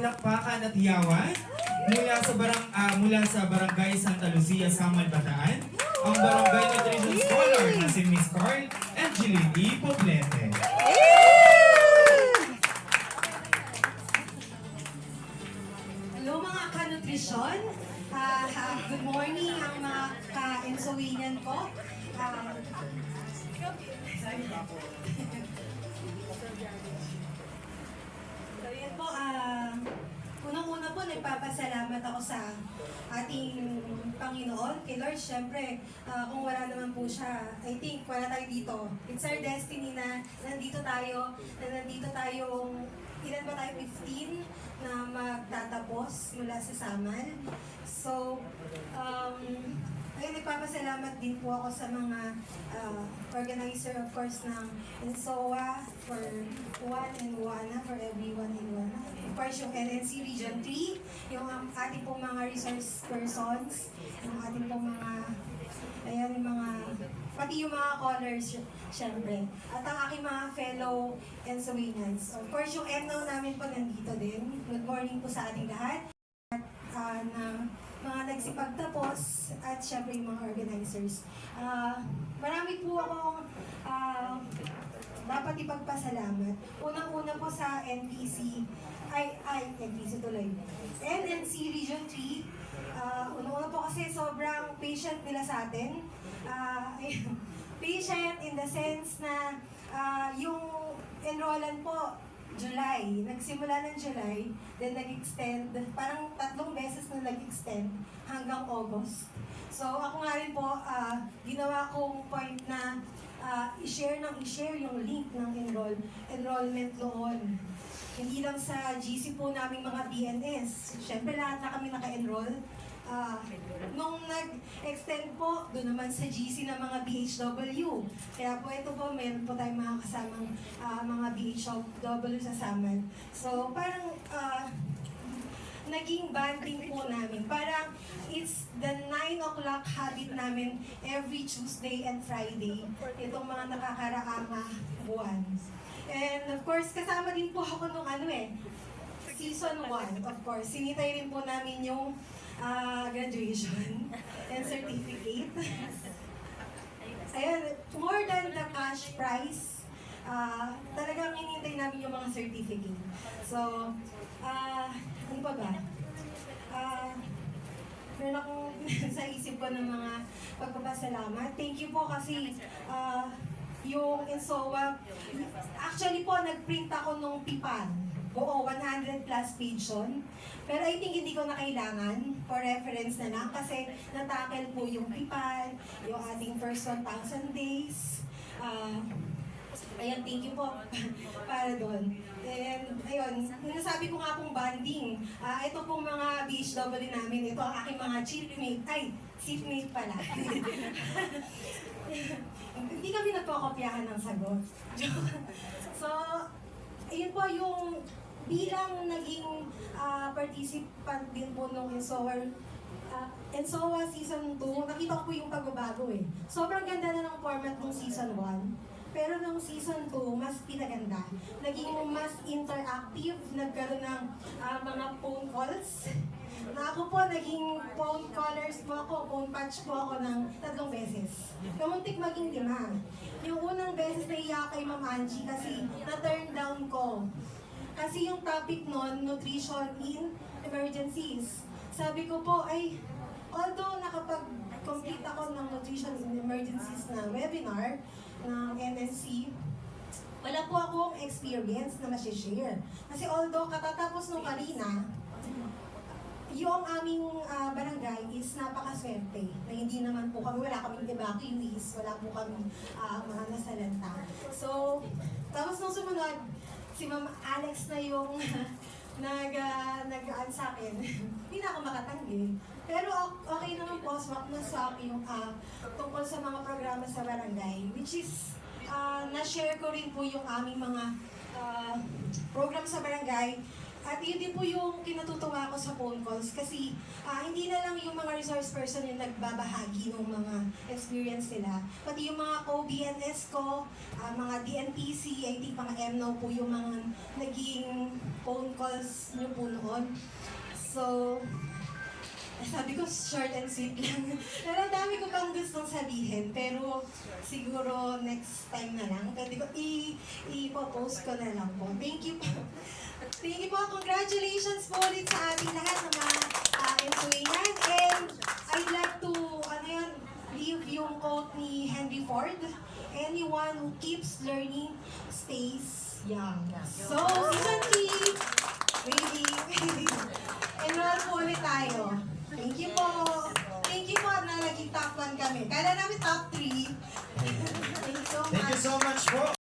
palakpakan at hiyawan mula sa Barangay Santa Lucia, Samal, Bataan, ang Barangay Nutrition Scholar na si Miss Carl Angeline E. Poblete. Hello mga ka-nutrisyon. Good morning ang mga ka-Ensoinian ko. So yan po, unang-una po nagpapasalamat ako sa ating Panginoon, kay Lord. Siyempre, kung wala naman po siya, I think wala tayo dito. It's our destiny na nandito tayo, ilan ba tayo? 15 na magtatapos mula sa Samal. So, ayun, nagpapasalamat din po ako sa mga organizer, of course, ng ENSOA for Juan and Juana, for everyone in Juana. Of course, yung NNC Region 3, yung ating pong mga resource persons, yung ating pong mga, ayan, yung mga, pati yung mga callers, syempre. At ang aking mga fellow Ensoinians. Of course, yung ENO namin po nandito din. Good morning po sa ating lahat. At na mga nagsipagtapos at syempre yung mga organizers. Marami po akong dapat ipagpasalamat. Unang-una po sa NPC, NPC tuloy. NNC Region 3. Unang-una po kasi sobrang patient nila sa atin. Patient in the sense na yung enrollan po, July. Nagsimula ng July, then nag-extend, parang 3 beses na nag-extend hanggang August. So ako nga rin po, ginawa kong point na i-share yung link ng enrollment doon. Hindi lang sa GC po naming mga BNS. Siyempre lahat na kami naka-enroll. Nung nag-extend po, doon naman sa GC ng mga BHW. Kaya po ito po, meron po tayong mga kasamang mga BHW sa Samal. So parang naging banding po namin. Parang it's the 9 o'clock habit namin every Tuesday and Friday. Itong mga nakakaraang buwan. And of course, kasama din po ako nung season 1, of course. Sinitay rin po namin yung graduation and certificate. Ayan, more than the cash prize, talagang hinintay namin yung mga certificate. So, ano pa ba? Meron akong sa isip ko ng mga pagpapasalamat. Thank you po kasi yung ENSOA, actually po, nag-print ako nung PIPAN. Oo, 100 plus page yun. Pero I think hindi ko na kailangan, for reference na lang, kasi natakel po yung PIPAN, yung ating first 1,000 days. Ayan, thank you po para doon. And ayun, nasabi ko nga pong banding. Ito pong mga BHW namin, ito ang aking mga seatmate pala. Hindi kami nagkokopyahan ng sagot. So, ayun po yung bilang naging participant din po nung ENSOA Season 2, nakita ko po yung pagbabago eh. Sobrang ganda na ng format ng Season 1. Pero nung Season 2, mas pinaganda. Naging mas interactive, nagkaroon ng mga phone calls. Na ako po, naging phone callers po ako, phone patch po ako ng 3 beses. Kamuntik maging 5. Yung unang beses naiyak kay Ma'am Angie kasi na-turn down ko. Kasi yung topic nun, nutrition in emergencies. Sabi ko po, although nakapag-complete ako ng nutrition in emergencies na webinar ng NNC, wala po akong experience na ma-share. Kasi although katatapos nung kanina, yung aming barangay is napakaswerte na hindi naman po kami, wala kaming evacuees, wala po kami mga nasalanta. So, tapos nung sumunod, si Ma'am Alex na yung nag-aan sa akin. Hindi na ako makatanggi. Pero okay naman po, swak na swak yung tungkol sa mga programa sa barangay, which is na-share ko rin po yung aming mga program sa barangay At yun din po yung kinatutuwa ko sa phone calls kasi hindi na lang yung mga resource person yung nagbabahagi ng mga experience nila. Pati yung mga OBNS ko, mga DNPC, I think mga MNO po yung mga naging phone calls nyo po noon. So, sabi ko short and sweet lang. Pero ang dami ko pang gustong sabihin. Pero siguro next time na lang. Pwede ko i-post ko na lang po. Thank you po. Thank you po. Congratulations po ulit sa ating lahat ng mga employee. And I'd like to leave yung quote ni Henry Ford. Anyone who keeps learning stays young. So, season 3, waiting. Enroll po ulit tayo. Thank you po. Thank you po na naging top 1 kami. Kala namin top 3. Thank you so much. Thank you so much po.